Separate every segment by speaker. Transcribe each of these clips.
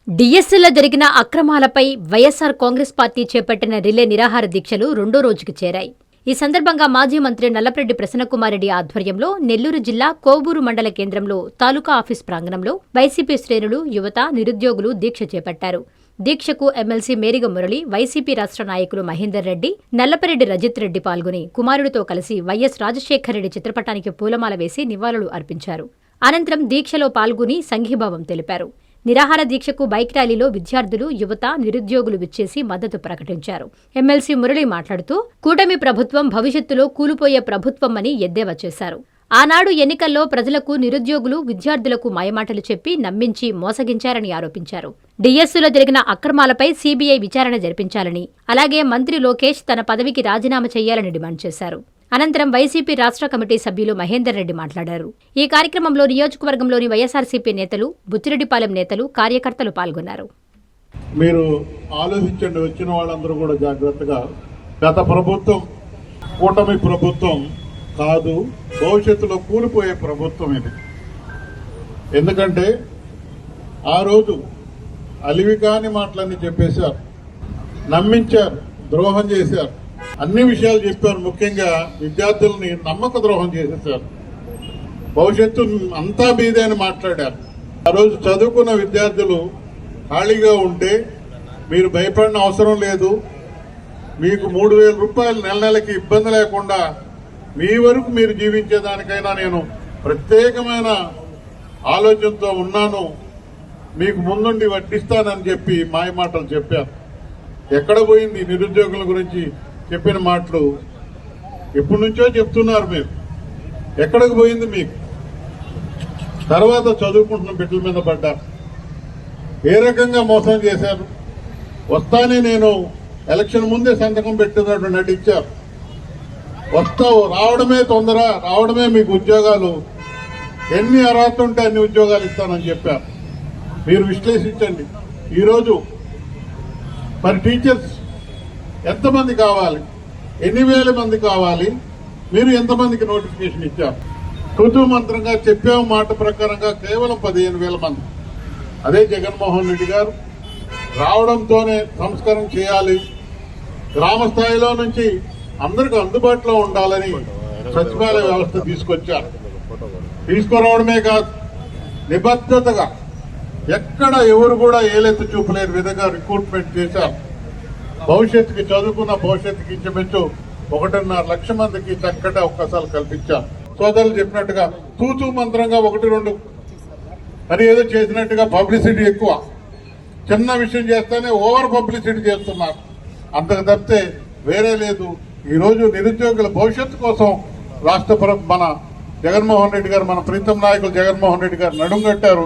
Speaker 1: డిఎస్సీలో జరిగిన అక్రమాలపై వైఎస్సార్ కాంగ్రెస్ పార్టీ చేపట్టిన రిలే నిరాహార దీక్షలు రెండో రోజుకు చేరాయి. ఈ సందర్భంగా మాజీ మంత్రి నల్లపరెడ్డి ప్రసన్నకుమారెడ్డి ఆధ్వర్యంలో నెల్లూరు జిల్లా కోవూరు మండల కేంద్రంలో తాలూకా ఆఫీస్ ప్రాంగణంలో వైసీపీ శ్రేణులు, యువత, నిరుద్యోగులు దీక్ష చేపట్టారు. దీక్షకు ఎమ్మెల్సీ మేరిగ మురళి, వైసీపీ రాష్ట్ర నాయకులు మహేందర్ రెడ్డి, నల్లపరెడ్డి రజిత్ రెడ్డి పాల్గొని కుమారుడితో కలిసి వైఎస్ రాజశేఖర్ రెడ్డి చిత్రపటానికి పూలమాల వేసి నివాళులు అర్పించారు. అనంతరం దీక్షలో పాల్గొని సంఘీభావం తెలిపారు. నిరాహార దీక్షకు బైక్ ర్యాలీలో విద్యార్థులు, యువత, నిరుద్యోగులు విచ్చేసి మద్దతు ప్రకటించారు. ఎమ్మెల్సీ మురళి మాట్లాడుతూ కూటమి ప్రభుత్వం భవిష్యత్తులో కూలిపోయే ప్రభుత్వం అని ఎద్దేవా చేశారు. ఆనాడు ఎన్నికల్లో ప్రజలకు, నిరుద్యోగులు, విద్యార్థులకు మాయమాటలు చెప్పి నమ్మించి మోసగించారని ఆరోపించారు. డిఎస్సీలో జరిగిన అక్రమాలపై సీబీఐ విచారణ జరిపించాలని, అలాగే మంత్రి లోకేష్ తన పదవికి రాజీనామా చేయాలని డిమాండ్ చేశారు. అనంతరం వైసీపీ రాష్ట్ర కమిటీ సభ్యులు మహేందర్ రెడ్డి మాట్లాడారు. ఈ కార్యక్రమంలో నియోజకవర్గంలోని వైఎస్ఆర్సీపీ నేతలు, బుచ్చిరెడ్డిపాలెం నేతలు, కార్యకర్తలు పాల్గొన్నారు.
Speaker 2: మీరు ఆలోచించండి, వచ్చిన వాళ్ళందరూ కూడా జాగ్రత్తగా, గత ప్రభుత్వం కూటమి ప్రభుత్వం కాదు, భవిష్యత్తులో కూలిపోయే ప్రభుత్వం ఇది. ఎందుకంటే ఆ రోజు అలివి కాని మాటలన్నీ చెప్పేశారు, నమ్మించారు, ద్రోహం చేశారు, అన్ని విషయాలు చెప్పారు. ముఖ్యంగా విద్యార్థుల్ని నమ్మక ద్రోహం చేసేసారు. భవిష్యత్తు అంతా మీదే అని మాట్లాడారు. ఆ రోజు చదువుకున్న విద్యార్థులు ఖాళీగా ఉంటే మీరు భయపడిన అవసరం లేదు, మీకు 3,000 రూపాయలు నెల నెలకి ఇబ్బంది లేకుండా మీ వరకు మీరు జీవించేదానికైనా నేను ప్రత్యేకమైన ఆలోచనతో ఉన్నాను, మీకు ముందుండి వడ్డిస్తానని చెప్పి మాయమాటలు చెప్పారు. ఎక్కడ పోయింది నిరుద్యోగుల గురించి చెప్పిన మాటలు? ఎప్పటి నుంచో చెప్తున్నారు మీరు, ఎక్కడికి పోయింది మీకు? తర్వాత చదువుకుంటున్న బిడ్డల మీద పడ్డారు. ఏ రకంగా మోసం చేశారు? వస్తానే నేను ఎలక్షన్ ముందే సంతకం పెట్టినట్టు నటించారు. వస్తావు, రావడమే తొందర, రావడమే మీకు ఉద్యోగాలు, ఎన్ని అర్హత ఉంటే అన్ని ఉద్యోగాలు ఇస్తానని చెప్పారు. మీరు విశ్లేషించండి. ఈరోజు మరి టీచర్స్ ఎంతమంది కావాలి, ఎన్ని వేల మంది కావాలి, మీరు ఎంతమందికి నోటిఫికేషన్ ఇచ్చారు? తూతూ మంత్రంగా చెప్పాము మాట ప్రకారంగా కేవలం 15,000 మంది. అదే జగన్మోహన్ రెడ్డి గారు రావడంతోనే సంస్కరణ చేయాలి, గ్రామ స్థాయిలో నుంచి అందరికీ అందుబాటులో ఉండాలని సచివాలయ వ్యవస్థ తీసుకొచ్చారు. తీసుకురావడమే కాదు, నిబద్ధతగా ఎక్కడ ఎవరు కూడా ఏలెత్తి చూపలేని విధంగా రిక్రూట్మెంట్ చేశారు. భవిష్యత్తుకి, చదువుకున్న భవిష్యత్తుకి ఇంచుమించు 1.5 లక్షల మందికి చక్కటి అవకాశాలు కల్పించారు. సోదరులు చెప్పినట్టుగా తూతూ మంత్రంగా 1-2 మరి ఏదో చేసినట్టుగా పబ్లిసిటీ ఎక్కువ, చిన్న విషయం చేస్తేనే ఓవర్ పబ్లిసిటీ చేస్తున్నారు. అంతకు తప్పితే వేరే లేదు. ఈరోజు నిరుద్యోగుల భవిష్యత్తు కోసం రాష్ట్ర మన జగన్మోహన్ రెడ్డి గారు, మన ప్రీతం నాయకులు జగన్మోహన్ రెడ్డి గారు నడుం కట్టారు.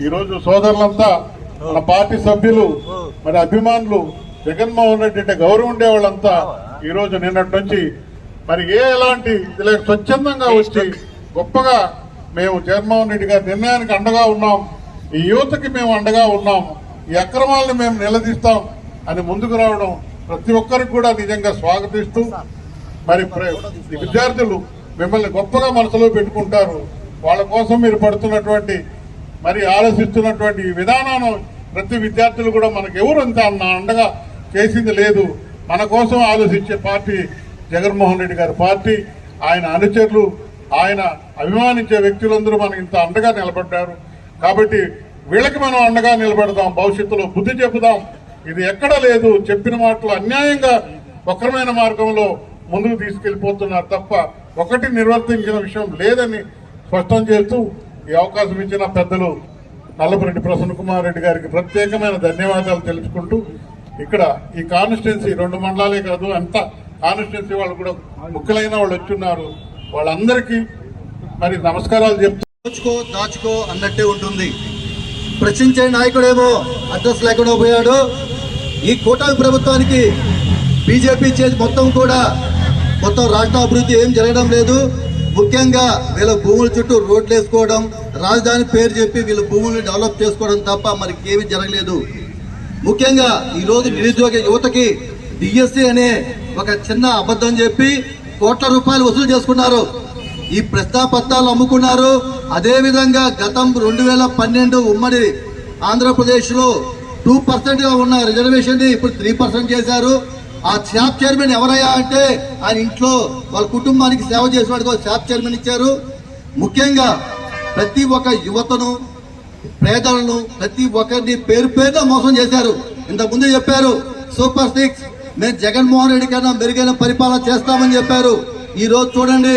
Speaker 2: ఈరోజు సోదరులంతా, మన పార్టీ సభ్యులు, మరి అభిమానులు, జగన్మోహన్ రెడ్డి అంటే గౌరవం ఉండే వాళ్ళంతా ఈరోజు నిన్నటి నుంచి మరి ఎలాంటి స్వచ్ఛందంగా వచ్చి గొప్పగా మేము జగన్మోహన్ రెడ్డి గారి నిర్ణయానికి అండగా ఉన్నాం, ఈ యువతకి మేము అండగా ఉన్నాం, ఈ అక్రమాలను మేము నిలదీస్తాం అని ముందుకు రావడం ప్రతి ఒక్కరికి కూడా నిజంగా స్వాగతిస్తూ, మరి విద్యార్థులు మిమ్మల్ని గొప్పగా మనసులో పెట్టుకుంటారు. వాళ్ళ కోసం మీరు పడుతున్నటువంటి, మరి ఆలోచిస్తున్నటువంటి విధానాన్ని ప్రతి విద్యార్థులు కూడా మనకు ఎవరు అంత అండగా చేసింది లేదు. మన కోసం ఆలోచించే పార్టీ జగన్మోహన్ రెడ్డి గారి పార్టీ. ఆయన అనుచరులు, ఆయన అభిమానించే వ్యక్తులందరూ మనకి ఇంత అండగా నిలబడ్డారు. కాబట్టి వీళ్ళకి మనం అండగా నిలబడదాం, భవిష్యత్తులో బుద్ధి చెబుదాం. ఇది ఎక్కడా లేదు, చెప్పిన మాటలు అన్యాయంగా వక్రమైన మార్గంలో ముందుకు తీసుకెళ్లిపోతున్నారు తప్ప ఒకటి నిర్వర్తించిన విషయం లేదని స్పష్టం చేస్తూ ఈ అవకాశం ఇచ్చిన పెద్దలు నల్లపరెడ్డి ప్రసన్నకుమారెడ్డి గారికి ప్రత్యేకమైన ధన్యవాదాలు తెలుసుకుంటూ, ఇక్కడ ఈ కాన్స్టిట్యున్సీ 2 మండలాలే కాదు, అంత కాన్స్టిట్యున్సీ వాళ్ళు కూడా ముఖ్యులైన వాళ్ళు వచ్చున్నారు. వాళ్ళందరికీ మరి నమస్కారాలు చెప్తూ,
Speaker 3: దాచుకో అన్నట్టే ఉంటుంది. ప్రశ్నించే నాయకుడేమో అడ్రస్ లేకుండా పోయాడు. ఈ కూటమి ప్రభుత్వానికి బీజేపీ చేసి మొత్తం రాష్ట్ర అభివృద్ధి ఏం జరగడం లేదు. ముఖ్యంగా వీళ్ళ భూముల చుట్టూ రోడ్లు వేసుకోవడం, రాజధాని పేరు చెప్పి వీళ్ళ భూముల్ని డెవలప్ చేసుకోవడం తప్ప మనకి ఏమీ జరగలేదు. ముఖ్యంగా ఈరోజు నిరుద్యోగ యువతకి డిఎస్సీ అనే ఒక చిన్న అబద్ధం చెప్పి కోట్ల రూపాయలు వసూలు చేసుకున్నారు. ఈ ప్రశ్నాపత్రాలు అమ్ముకున్నారు. అదేవిధంగా గతం 2012 ఉమ్మడి ఆంధ్రప్రదేశ్లో 2% ఉన్న రిజర్వేషన్ ని ఇప్పుడు 3% చేశారు. ఆ షాప్ చైర్మన్ ఎవరయ్యా అంటే ఆయన ఇంట్లో వాళ్ళ కుటుంబానికి సేవ చేసేవాడికి ఒక షాప్ చైర్మన్ ఇచ్చారు. ముఖ్యంగా ప్రతి ఒక్క యువతను, పేదలను, ప్రతి ఒక్కరిని పేరు పేరున మోసం చేశారు. ఇంతకుముందు చెప్పారు సూపర్ 6 మేము జగన్మోహన్ రెడ్డి కన్నా మెరుగైన పరిపాలన చేస్తామని చెప్పారు. ఈ రోజు చూడండి,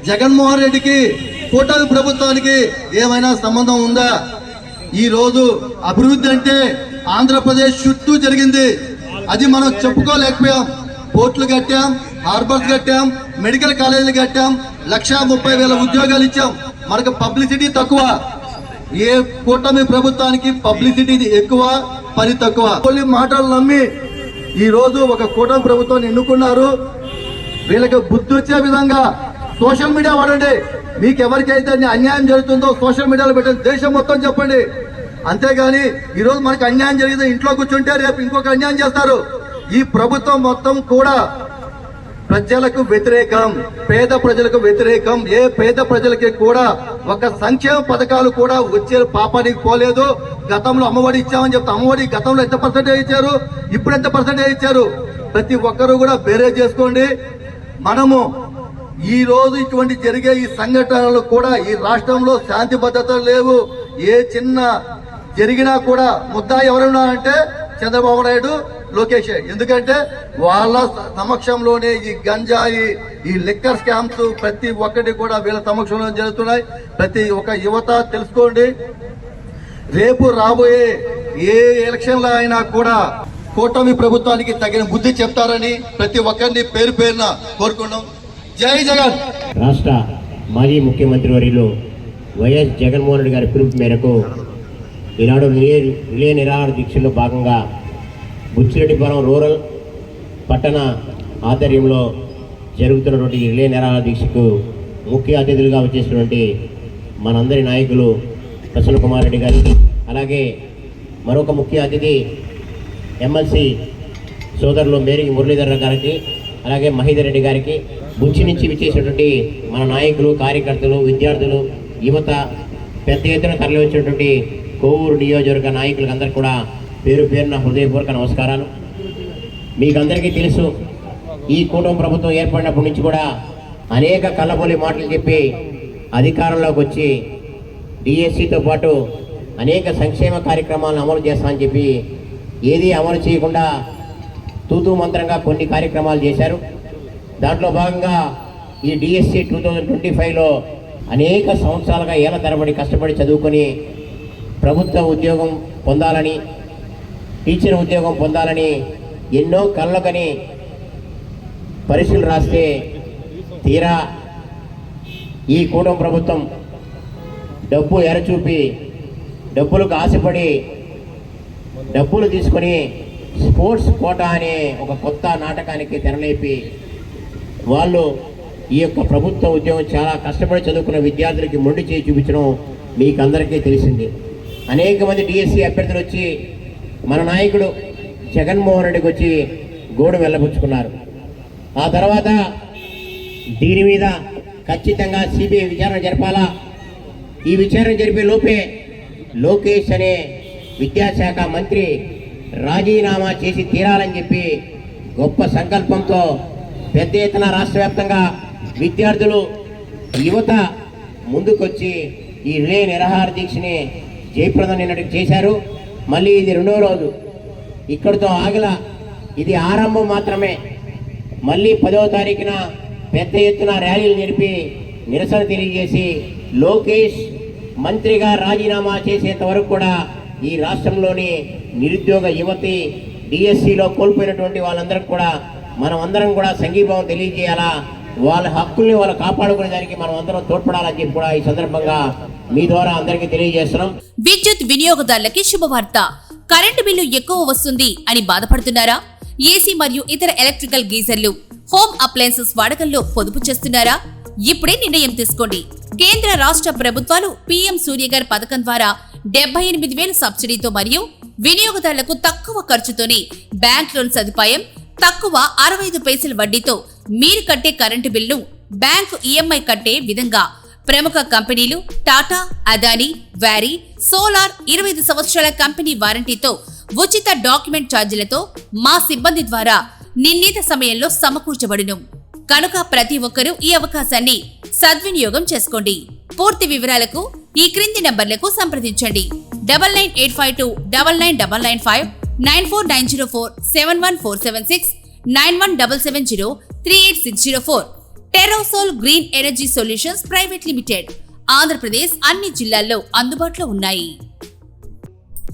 Speaker 3: జగన్మోహన్ రెడ్డికి కూటమి ప్రభుత్వానికి ఏమైనా సంబంధం ఉందా? ఈ రోజు అభివృద్ధి అంటే ఆంధ్రప్రదేశ్ చుట్టూ జరిగింది, అది మనం చెప్పుకోలేకపోయాం. పోర్టులు కట్టాం, హార్బర్స్ కట్టాం, మెడికల్ కాలేజీలు కట్టాం, 1,30,000 ఉద్యోగాలు ఇచ్చాం. మనకు పబ్లిసిటీ తక్కువ. ఏ కూటమి ప్రభుత్వానికి పబ్లిసిటీ ఎక్కువ, పని తక్కువ. కొన్ని మాటలు నమ్మి ఈ రోజు ఒక కూటమి ప్రభుత్వాన్ని ఎన్నుకున్నారు. వీళ్ళకి బుద్ధి వచ్చే విధంగా సోషల్ మీడియా వాడండి. మీకు ఎవరికైతే అన్యాయం జరుగుతుందో సోషల్ మీడియాలో పెట్టండి, దేశం మొత్తం చెప్పండి. అంతేగాని ఈ రోజు మనకి అన్యాయం జరిగింది ఇంట్లో కూర్చుంటే రేపు ఇంకొక అన్యాయం చేస్తారు. ఈ ప్రభుత్వం మొత్తం కూడా ప్రజలకు వ్యతిరేకం, పేద ప్రజలకు వ్యతిరేకం. ఏ పేద ప్రజలకి కూడా ఒక సంక్షేమ పథకాలు కూడా వచ్చే పాపానికి పోలేదు. గతంలో అమ్మఒడి ఇచ్చామని చెప్తే అమ్మఒడి గతంలో ఎంత పర్సెంటేజ్ ఇచ్చారు, ఇప్పుడు ఎంత పర్సెంటేజ్ ఇచ్చారు? ప్రతి ఒక్కరూ కూడా బేరేజ్ చేసుకోండి. మనము ఈ రోజు ఇటువంటి జరిగే ఈ సంఘటనలు కూడా ఈ రాష్ట్రంలో శాంతి భద్రతలు లేవు. ఏ చిన్న జరిగినా కూడా ముద్దా ఎవరున్నారంటే చంద్రబాబు నాయుడు, లోకేష్. ఎందుకంటే వాళ్ళ సమక్షంలోనే ఈ గంజాయి, ఈ లిక్కర్ స్కామ్స్ ప్రతి ఒక్కటి కూడా వీళ్ళ సమక్షంలో జరుగుతున్నాయి. ప్రతి ఒక్క యువత తెలుసుకోండి, రేపు రాబోయే ఏ ఎలక్షన్లో అయినా కూడా కూటమి ప్రభుత్వానికి తగిన బుద్ధి చెప్తారని ప్రతి ఒక్కరిని పేరు పేరున కోరుకున్నాం. జై జగన్.
Speaker 4: రాష్ట్ర మాజీ ముఖ్యమంత్రి వర్యులు వైఎస్ జగన్మోహన్ రెడ్డి గారి పిలుపు మేరకు ఈనాడు రిలే నిరాహార దీక్షలో భాగంగా బుచ్చిరెడ్డిపురం రూరల్ పట్టణ ఆధ్వర్యంలో జరుగుతున్నటువంటి రిలే నిరాహార దీక్షకు ముఖ్య అతిథులుగా వచ్చేసినటువంటి మనందరి నాయకులు ప్రసన్న కుమార్ రెడ్డి గారికి, అలాగే మరొక ముఖ్య అతిథి ఎమ్మెల్సీ సోదరులు మేరీ మురళీధర్ గారికి, అలాగే మహేందర్ రెడ్డి గారికి, బుచ్చి నుంచి విచ్చేసినటువంటి మన నాయకులు, కార్యకర్తలు, విద్యార్థులు, యువత, పెద్ద ఎత్తున తరలి వచ్చినటువంటి కోవూరు నియోజకవర్గ నాయకులకు అందరికీ కూడా పేరు పేరున హృదయపూర్వక నమస్కారాలు. మీకందరికీ తెలుసు, ఈ కూటమి ప్రభుత్వం ఏర్పడినప్పటి నుంచి కూడా అనేక కళ్ళబొల్లి మాటలు చెప్పి అధికారంలోకి వచ్చి డిఎస్సితో పాటు అనేక సంక్షేమ కార్యక్రమాలను అమలు చేస్తామని చెప్పి ఏది అమలు చేయకుండా తూతూ మంత్రంగా కొన్ని కార్యక్రమాలు చేశారు. దాంట్లో భాగంగా ఈ డిఎస్సి 2025లో అనేక సంవత్సరాలుగా ఏళ్ల తరబడి కష్టపడి చదువుకొని ప్రభుత్వ ఉద్యోగం పొందాలని, టీచర్ ఉద్యోగం పొందాలని ఎన్నో కళ్ళకని పరీక్షలు రాస్తే తీరా ఈ కూటమి ప్రభుత్వం డబ్బు ఎరచూపి, డబ్బులకు ఆశపడి డబ్బులు తీసుకొని స్పోర్ట్స్ కోటా అనే ఒక కొత్త నాటకానికి తెరలేపి వాళ్ళు ఈ యొక్క ప్రభుత్వ ఉద్యోగం చాలా కష్టపడి చదువుకున్న విద్యార్థులకి మొండి చేయి చూపించడం మీకు అందరికీ తెలిసింది. అనేక మంది డిఎస్సి అభ్యర్థులు వచ్చి మన నాయకుడు జగన్మోహన్ రెడ్డికి వచ్చి గోడు వెళ్ళబుచ్చుకున్నారు. ఆ తర్వాత దీని మీద ఖచ్చితంగా సిబిఐ విచారణ జరపాలా, ఈ విచారణ జరిపే లోపే లోకేష్ అనే విద్యాశాఖ మంత్రి రాజీనామా చేసి తీరాలని చెప్పి గొప్ప సంకల్పంతో పెద్ద ఎత్తున రాష్ట్ర వ్యాప్తంగా విద్యార్థులు, యువత ముందుకొచ్చి ఈ రిలే నిరాహార దీక్షని జయప్రదం నిన్నటికి చేశారు. మళ్ళీ ఇది 2వ రోజు, ఇక్కడితో ఆగల, ఇది ఆరంభం మాత్రమే. మళ్ళీ 10వ తారీఖున పెద్ద ఎత్తున ర్యాలీలు జరిపి నిరసన తెలియజేసి లోకేష్ మంత్రిగా రాజీనామా చేసేంత వరకు కూడా ఈ రాష్ట్రంలోని నిరుద్యోగ యువతి, డిఎస్సిలో కోల్పోయినటువంటి వాళ్ళందరికీ కూడా మనం అందరం కూడా సంఘీభావం తెలియజేయాలా, వాళ్ళ హక్కుల్ని వాళ్ళు కాపాడుకునే దానికి మనం అందరం తోడ్పడాలని చెప్పి కూడా ఈ సందర్భంగా మీ ద్వారా అందరికీ తెలియజేస్తున్నాం.
Speaker 5: విద్యుత్ వినియోగదారులకి శుభవార్త. కరెంటు బిల్లు ఎక్కువ వస్తుంది అని బాధపడుతున్నారా? ఏసీ మరియు ఇతర ఎలక్ట్రికల్ గీజర్లు, హోమ్ అప్లయన్సెస్ వాడకంలో పొదుపు చేస్తున్నారా? ఇప్పుడే నిర్ణయం తీసుకోండి. కేంద్ర రాష్ట్ర ప్రభుత్వాలు పీఎం సూర్యగర్ పథకం ద్వారా 78,000 సబ్సిడీతో మరియు వినియోగదారులకు తక్కువ ఖర్చుతోనే బ్యాంక్ లోన్ సదుపాయం, తక్కువ 65 పైసల వడ్డీతో మీరు కట్టే కరెంటు బిల్లు బ్యాంకు ఈఎంఐ కట్టే విధంగా ప్రముఖ కంపెనీలు టాటా, అదానీ, వారీ, సోలార్ 25 సంవత్సరాల కంపెనీ వారంటీతో ఉచిత డాక్యుమెంట్ ఛార్జీలతో మా సిబ్బంది ద్వారా నిర్ణీత సమయంలో సమకూర్చబడును. కనుక ప్రతి ఒక్కరూ ఈ అవకాశాన్ని సద్వినియోగం చేసుకోండి. పూర్తి వివరాలకు ఈ క్రింది నంబర్లకు సంప్రదించండి. 9985299995, 9490471476, 9177038604. Terosol green energy solutions private limited, Andhra Pradesh అన్ని జిల్లాల్లో అందుబాటులో ఉన్నాయి.